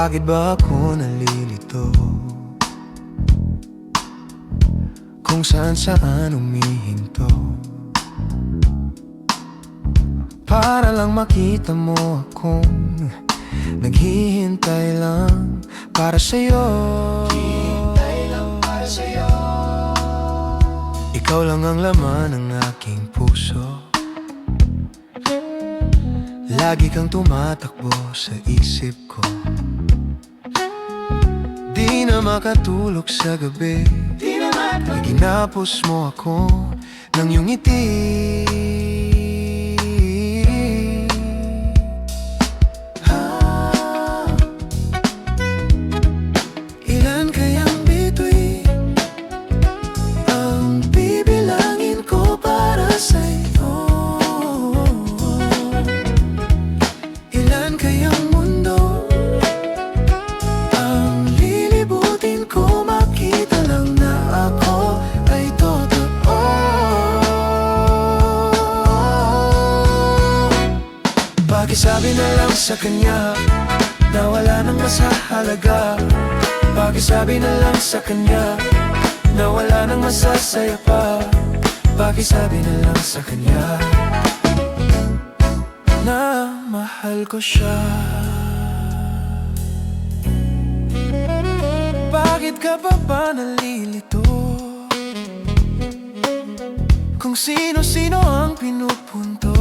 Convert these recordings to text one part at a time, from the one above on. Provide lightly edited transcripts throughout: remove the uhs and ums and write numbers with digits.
Bakit ba ako nalilito? Kung saan-saan umihinto para lang makita mo akong naghihintay lang para sa'yo. Hihintay lang para sa'yo. Ikaw lang ang laman ng aking puso. Lagi kang tumatakbo sa isip ko. Di na makatulog sa gabi. Pag ginapos mo ako ng iyong ngiti. Ilan kayang bituin ang bibilangin ko para sa'yo? Ilan kayang mundo ang lilibutin ko, makita lang na ako ay totoo. Pakisabi na lang sa kanya na wala nang masahalaga. Pakisabi na lang sa kanya na wala nang masasaya pa. Pakisabi na lang sa kanya na mahal ko siya. Bakit ka pa ba nalilito? Kung sino-sino ang pinupunto,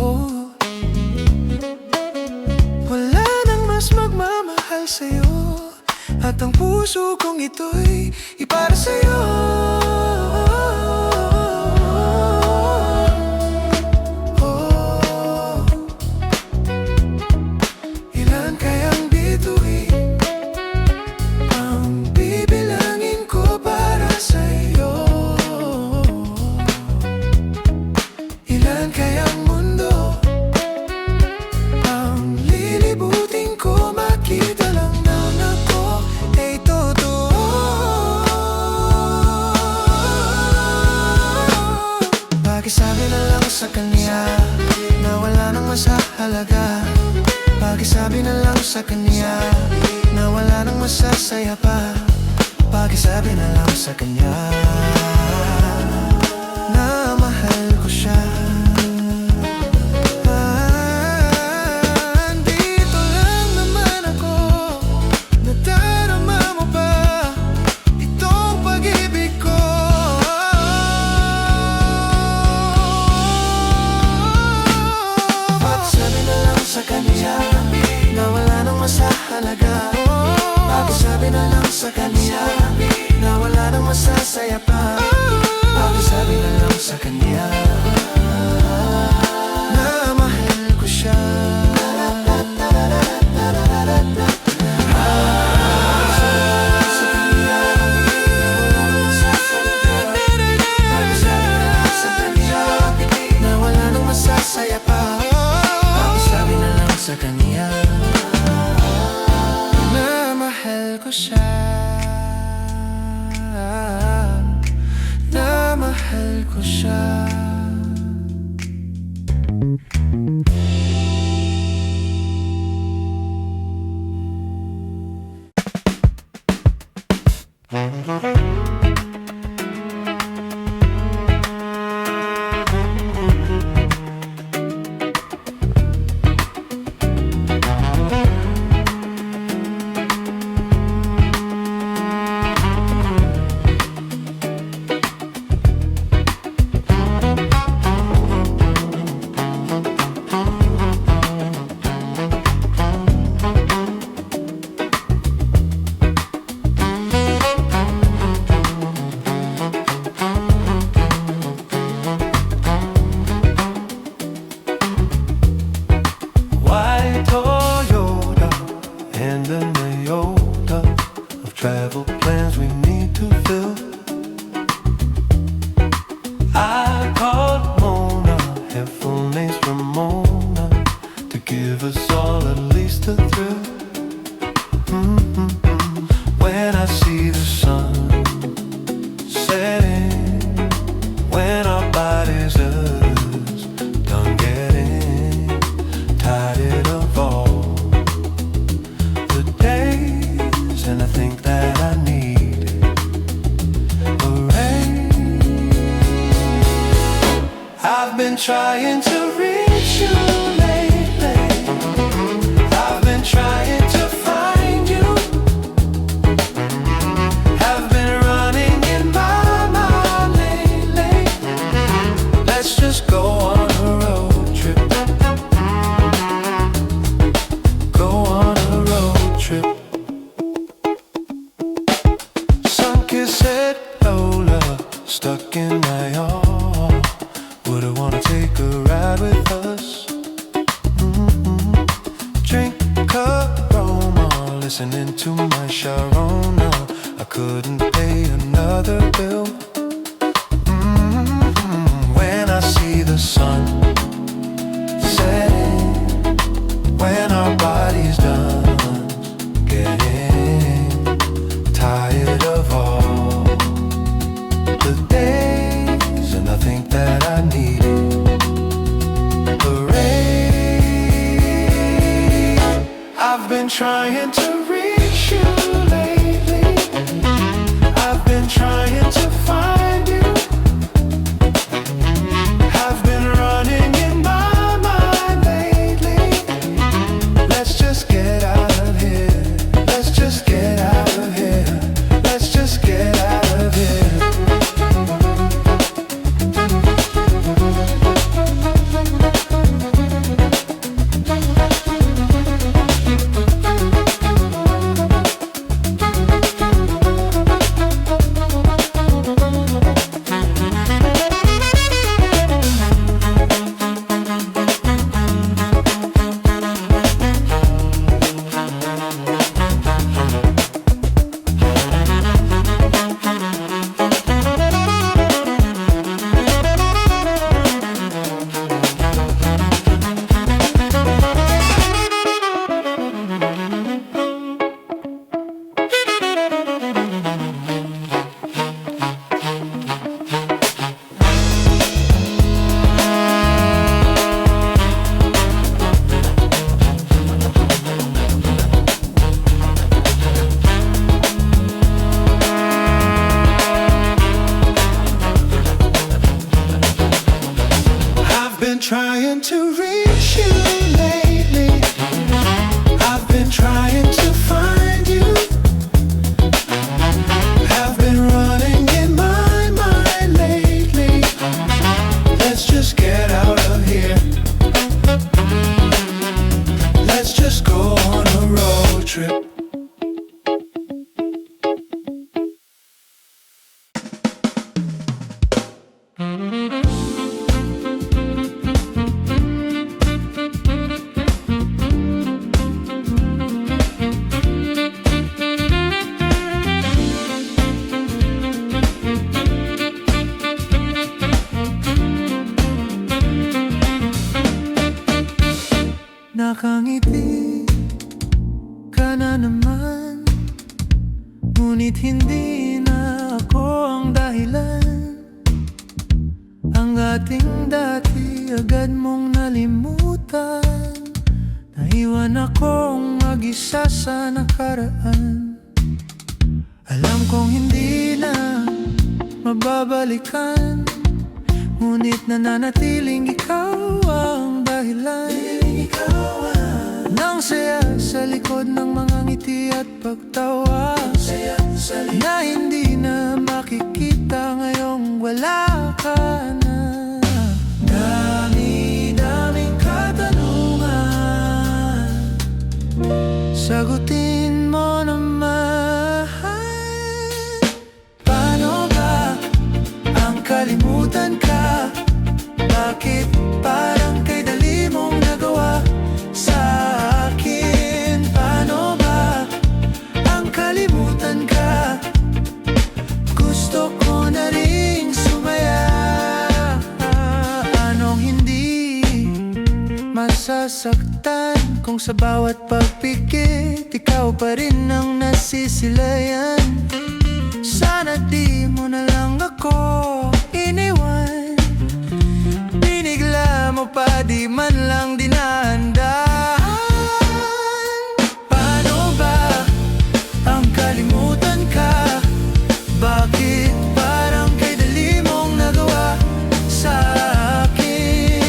wala nang mas magmamahal sa'yo, at ang puso kong ito'y ipara sa'yo. Ilan kayang bituin ang bibilangin ko para sa'yo? Ilan kayang mundo ang lilibutin ko, makita lang na ako ay totoo. Pakisabi na lang sa kanya na wala nang masahalaga. Pakisabi na lang sa kanya na wala nang masasaya pa. Pakisabi na lang sa kanya na mahal ko siya. Andito lang naman ako, nadarama mo ba itong pag-ibig ko? Pakisabi na lang sa kanya na wala nang masahalaga. Pakisabi na lang sa kanya na wala nang masasaya pa. Pakisabi na lang sa kanya na mahal ko siya. Na wala nang masasaya pa. Pakisabi na lang sa kanya na mahal ko siya. Na mahal ko siya. Travel plans we need to fill. I called Mona, her full name's Ramona, to give us all at least a thrill. When I see the sun setting, when our bodies are done getting tired of all the days trying to reach you lately. I've been trying to find you. Have been running in my mind lately. Let's just go on a road trip. Go on a road trip. Sun-kissed Lola, stuck in my arms. Would I wanna take a ride with us? Drink Corona, listening to my Sharona. I couldn't pay another bill. When I see the sun setting, when our body's done getting tired of all the days, and I think that I needed a rain. I've been trying to reach you lately. I've been trying to find you. Have been running in my mind lately. Let's just get out of here. Let's just get out of here. Let's just get out of here. Trying to reach you lately. I've been trying to find you. Have been running in my mind lately. Let's just get out of here. Let's just go on a road trip. Nakangiti ka na naman, ngunit hindi na ako ang dahilan. Ang ating dati agad mong nalimutan. Naiwan akong mag-isa sa nakaraan. Alam kong hindi na mababalikan, ngunit nananatiling ikaw ang dahilan. Nang saya sa likod ng mga ngiti at pagtawa, na hindi na makikita ngayong wala ka na. Dami-daming katanungan, sagutin mo naman. Paano ba ang kalimutan ka? Bakit parang kay dali mong nagawa sa akin? Paano ba ang kalimutan ka? Gusto ko na ring sumaya. Anong hindi masasaktan kung sa bawat pagpikit ikaw pa rin ang nasisilayan? Sana di mo na lang ako iniwan. Binigla mo pa, di man lang dinahandaan. Paano ba ang kalimutan ka? Bakit parang kay dali mong nagawa sa akin?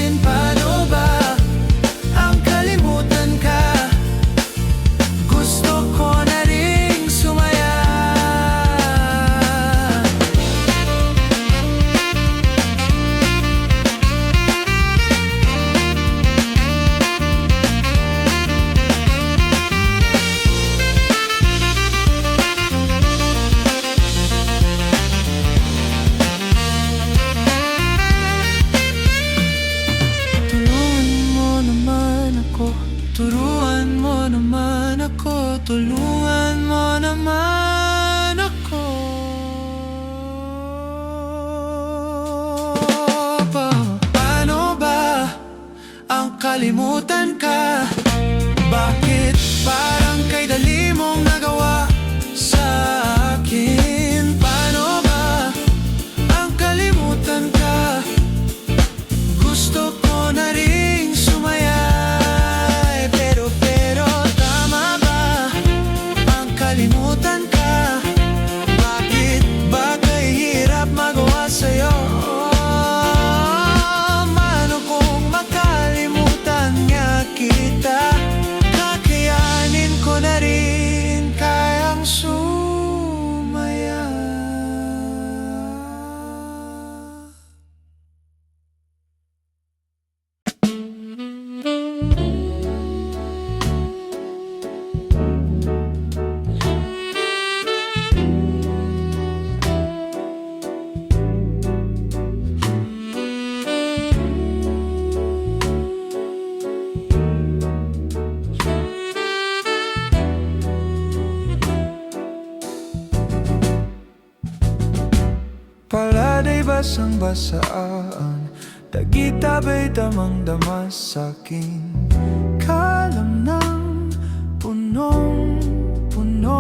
palad ay basang-basaan, tagitabay damang-dama sa'king kalam ng punong-puno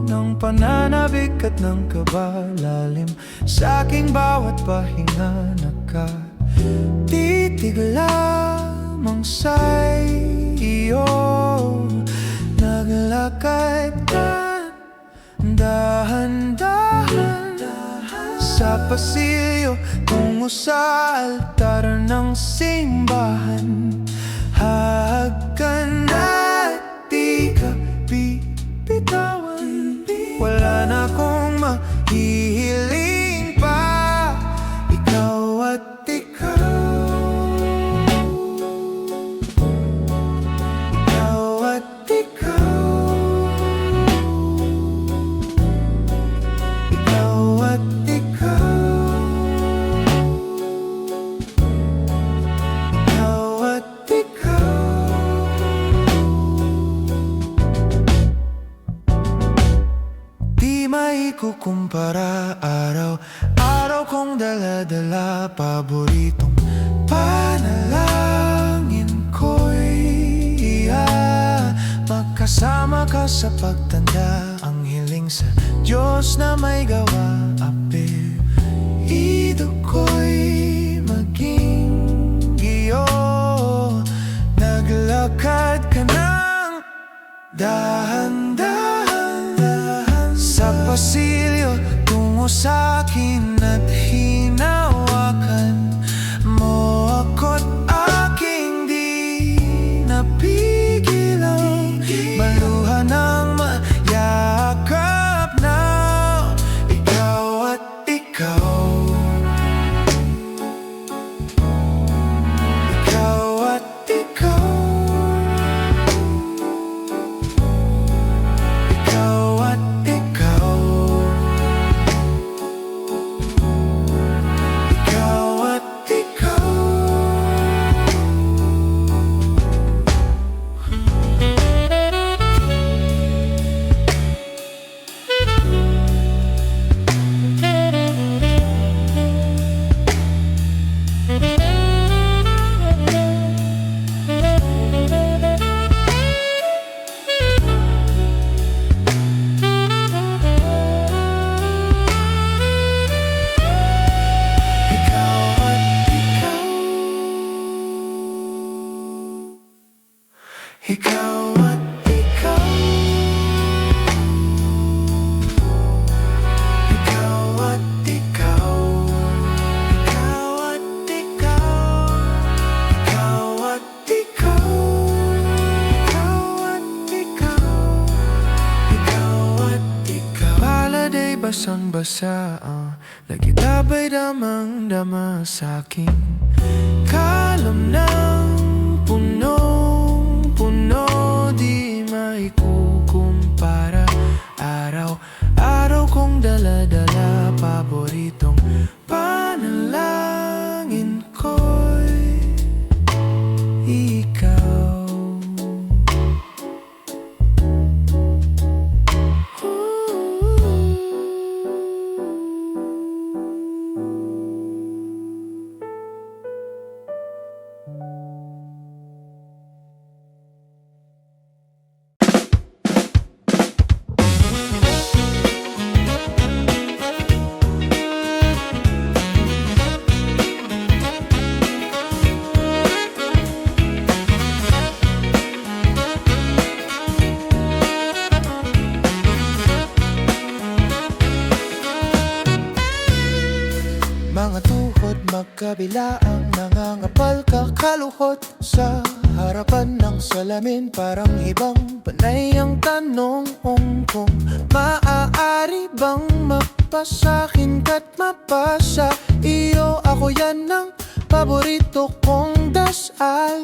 ng pananabik at ng kabalalim. Sa'king bawat pahinga nakatitig lamang sa'yo. Naglakad ka dahan-dahan sa pasilyo tungo sa altar ng simbahan. Hahagan at di ka bibitawan, wala na akong mahihiling pa. Ikaw at ikaw, ikaw at ikaw, ikaw at ikaw, ikaw at ikaw. Di maikukumpara, araw-araw kong dala-dala, paboritong panalangin ko'y makasama ka sa pagtanda. Ang hiling sa Diyos na may gawa, apelido ko'y maging iyo. Naglakad ka ng dahan-dahan sa pasilyo tungo sa'kin at hinawakan mo ako't aking di napigilang maluha ng mayakap na ikaw at ikaw, ikaw at ikaw, ikaw at ikaw, ikaw at ikaw. Ikaw at ikaw, ikaw at ikaw, ikaw at ikaw, ikaw at ikaw, ikaw at ikaw, ikaw at ikaw. Palad ay basang-basa, nagitabay damang-dama sa'king kalam ng punong-puno. Di maikukumpara, araw-araw kong dala-dala, paboritong panalangin ko'y ikaw. Mga tuhod magkabila ang nangangapal, kakaluhot sa harapan ng salamin. Parang ibang panay ang tanong kung maaari bang mapasakin ka't mapasa iyo. Ako yan ng paborito kong dasal,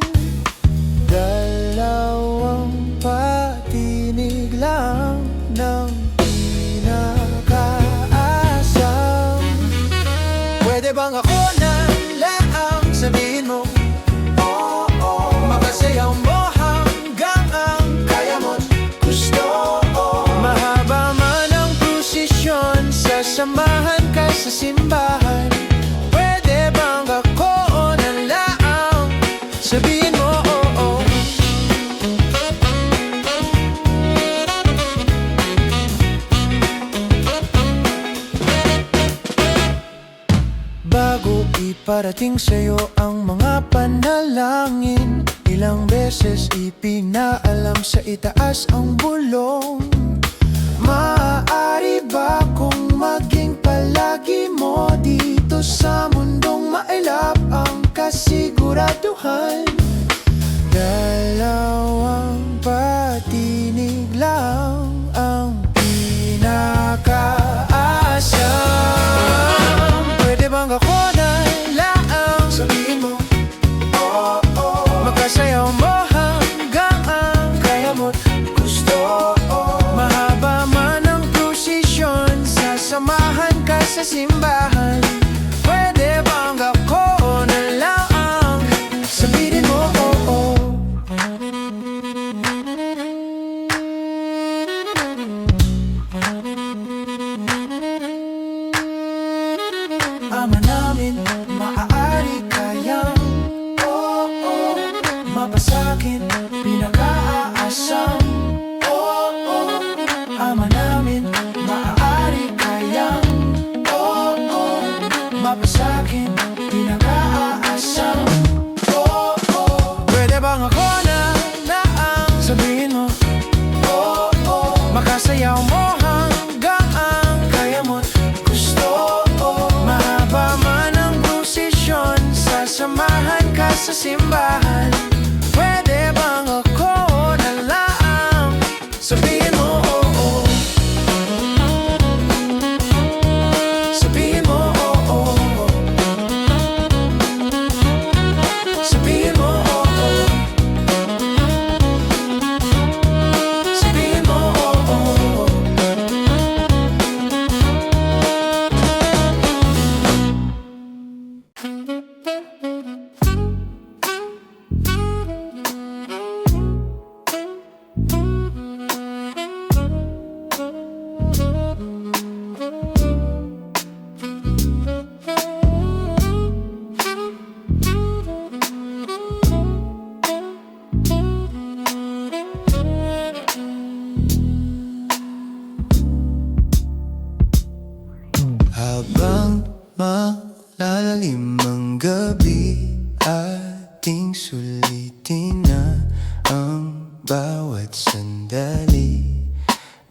dalawang patinig lang ng pinakaasam. Pwede bang ako na lang sabihin mo, oo, mapasayaw mo hanggang ang kaya mo't gusto. Mahaba man ang prosesyon sa sasamahan ka sa simbahan. Pwede bang ako na lang? Sabihin mo oo. Bago iparating sa'yo ang mga panalangin, ilang beses ipinaalam sa itaas ang bulong. Maaari ba kung maging palagi mo dito sa mundong mailap ang kasiguraduhan? Dalawang patinig lang ang pinakaasam. Pwede bang ako na lang? Sabihin mo oo. Magkasayaw mo hanggang ang kaya mo't gusto. Mahaba man ang prosesyon, sasamahan ka sa simbahan. Pwede bang ako na lang? Sabihin mo oo. Ama namin, maaari kayang oo, mapasakin, pinag-aasam. Oo, Ama namin, maaari kayang oo, mapasakin, pinag-aasam. Oo, pwede bang ako na lang? Sabihin mo oo, makasayaw mo hanggang ang kaya mo't gusto. Mahaba man ang prosesyon, sasamahan ka sa simbahan. Pwede bang ako na lang? Sabihin mo oo. Sabihin mo oo. Sabihin mo oo. Sabihin mo oo. Habang malalalim ang gabi, ating sulitin na ang bawat sandali.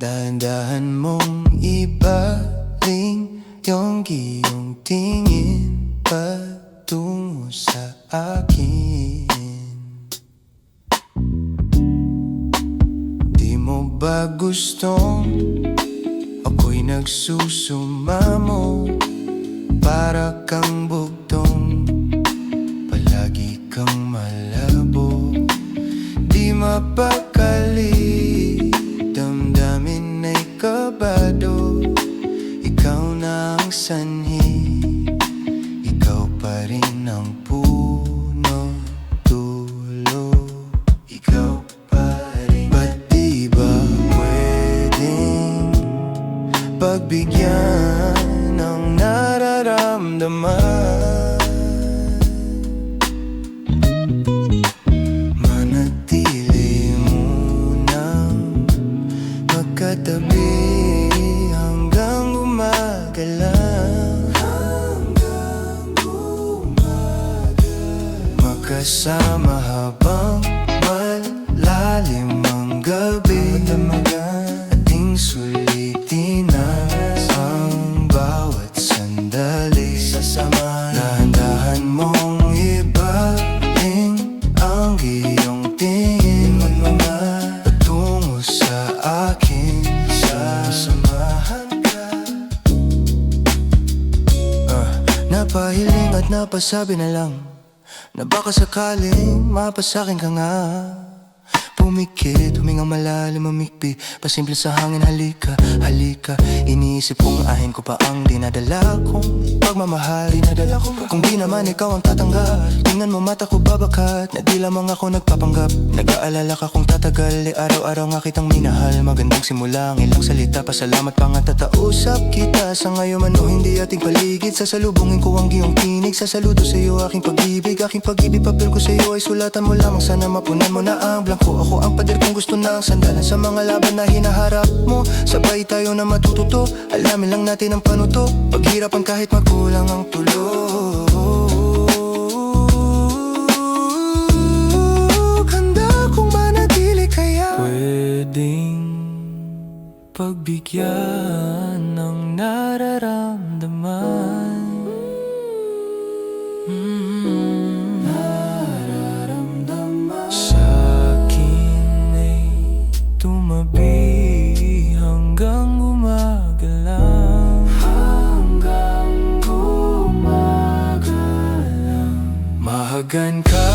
Dahan-dahan mong ibaling yung iyong tingin patungo sa akin. Di mo ba gustong ako'y nagsusumamo? Para kang bugtong, palagi kang malabo. Di mapakali, damdamin ay kabado. Ikaw na ang sanhi, ikaw pa rin ang puno, dulo. Ikaw pa rin. Ba't di ba pwedeng pagbigyan ng nararamdaman? Manatili munang magkatabi hanggang gumagalang. Magkasama habang malalim ang gabi. Ating sulitin na ang bawat sandali. Dahan-dahan mong ibaling ang iyong tingin patungo sa akin. Sasamahan ka. Napahiling at napasabi na lang na baka sakaling mapasakin ka nga. pumikit, humingang malalim, umikpi, pasimple sa hangin, halika, halika. Iniisip kong ahin ko pa ang dinadala kong pagmamahal, dinadala ko pa. Kung di naman ikaw ang tatanggap, tingnan mo mata ko babakat, na di lamang ako nagpapanggap. Nag-aalala ka kung tatagal, araw-araw nga kitang minahal. Magandang simula, ang ilang salita, pasalamat pa nga tatausap kita. Sa ngayon man o hindi ating paligid, sasalubungin ko ang iyong tinig. Sasaludo sa iyo aking pag-ibig, papel ko sa iyo ay sulatan mo lamang. Sana mapunan mo na ang blanko, ako ang pader kung gusto na ang sandalan sa mga laban na hinaharap mo. Sabay tayo na matututo, alamin lang natin ang panuto, paghirapan kahit magkulang ang tulog. Handa kong manatili kaya pwedeng pagbigyan ng nararamdaman. Sa'kin ay tumabi hanggang gumagalang, hanggang gumagalang. Mahagan ka